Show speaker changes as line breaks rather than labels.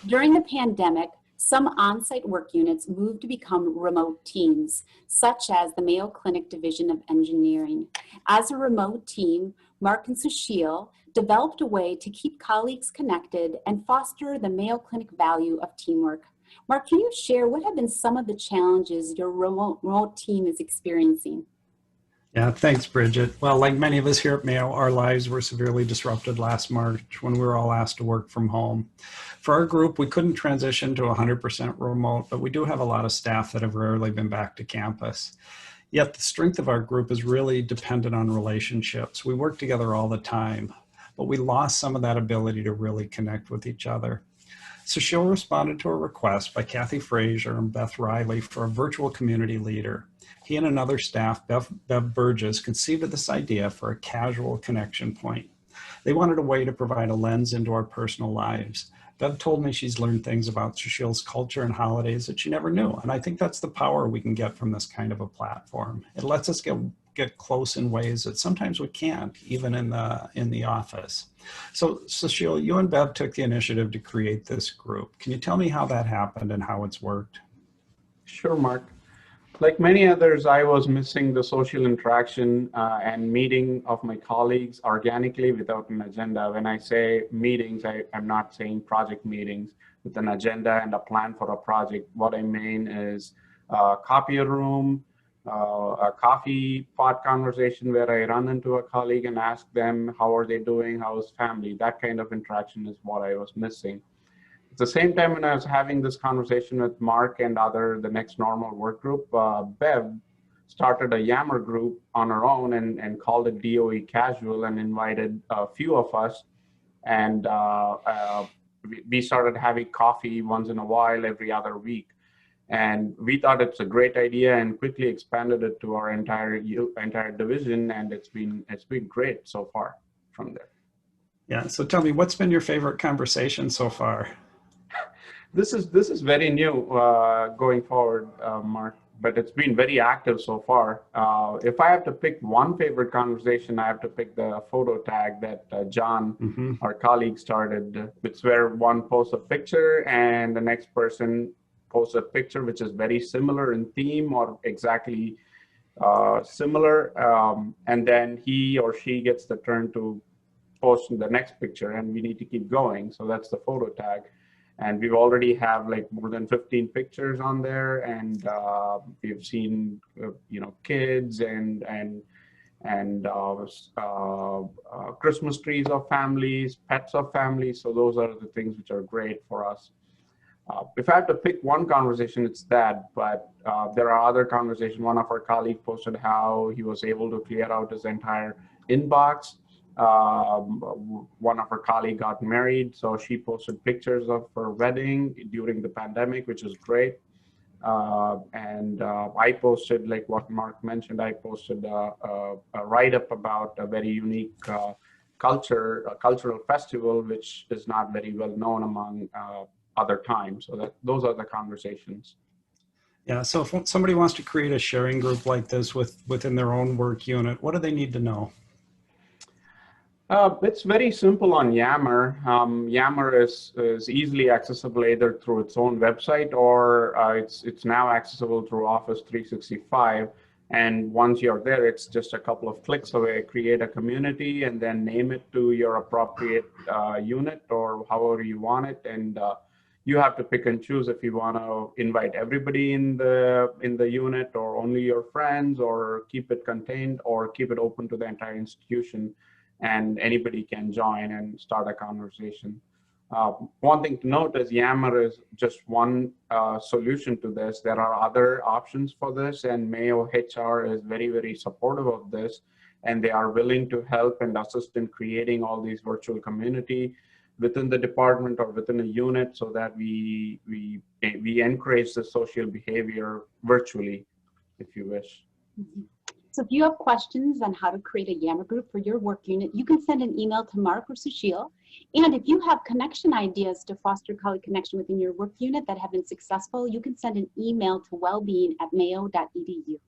During the pandemic, some on-site work units moved to become remote teams, such as the Mayo Clinic Division of Engineering. As a remote team, Mark and Susheil developed a way to keep colleagues connected and foster the Mayo Clinic value of teamwork. Mark, can you share what have been some of the challenges your remote team is experiencing?
Yeah, thanks, Bridget. Well, like many of us here at Mayo, our lives were severely disrupted last March when we were all asked to work from home. For our group, we couldn't transition to 100% remote, but we do have a lot of staff that have rarely been back to campus. Yet the strength of our group is really dependent on relationships. We work together all the time, but we lost some of that ability to really connect with each other. Susheil responded to a request by Kathy Frazier and Beth Riley for a virtual community leader. He and another staff, Bev Burgess, conceived of this idea for a casual connection point. They wanted a way to provide a lens into our personal lives. Bev told me she's learned things about Susheil's culture and holidays that she never knew. And I think that's the power we can get from this kind of a platform. It lets us get close in ways that sometimes we can't, even in the office. So Susheil, you and Bev took the initiative to create this group. Can you tell me how that happened and how it's worked?
Sure, Mark. Like many others, I was missing the social interaction and meeting of my colleagues organically without an agenda. When I say meetings, I'm not saying project meetings with an agenda and a plan for a project. What I mean is a copier room, a coffee pot conversation where I run into a colleague and ask them, how are they doing, how's family? That kind of interaction is what I was missing. At the same time, when I was having this conversation with Mark and the next normal work group, Bev started a Yammer group on her own and called it DOE Casual and invited a few of us. And we started having coffee once in a while, every other week. And we thought it's a great idea and quickly expanded it to our entire division. And it's been great so far from there.
Yeah, so tell me, what's been your favorite conversation so far?
This is very new going forward, Mark, but it's been very active so far. If I have to pick one favorite conversation, I have to pick the photo tag that John, our colleague, started. It's where one posts a picture and the next person posts a picture which is very similar in theme or exactly similar, and then he or she gets the turn to post the next picture, and we need to keep going. So that's the photo tag. And we already have like more than 15 pictures on there, and we've seen kids and Christmas trees of families, pets of families. So those are the things which are great for us. If I have to pick one conversation, it's that. But there are other conversations. One of our colleagues posted how he was able to clear out his entire inbox. One of her colleagues got married, so she posted pictures of her wedding during the pandemic, which is great. And I posted, like what Mark mentioned, I posted a write-up about a very unique cultural festival, which is not very well known among other times. So those are the conversations.
Yeah, so if somebody wants to create a sharing group like this within their own work unit, what do they need to know?
It's very simple on Yammer. Yammer is easily accessible either through its own website or it's now accessible through Office 365. And once you're there, it's just a couple of clicks away. Create a community and then name it to your appropriate unit or however you want it. And you have to pick and choose if you want to invite everybody in the unit or only your friends, or keep it contained or keep it open to the entire institution. And anybody can join and start a conversation. One thing to note is Yammer is just one solution to this. There are other options for this, and Mayo HR is very, very supportive of this, and they are willing to help and assist in creating all these virtual community within the department or within a unit, so that we encourage the social behavior virtually, if you wish.
Mm-hmm. So if you have questions on how to create a Yammer group for your work unit, you can send an email to Mark or Susheil. And if you have connection ideas to foster colleague connection within your work unit that have been successful, you can send an email to wellbeing@mayo.edu.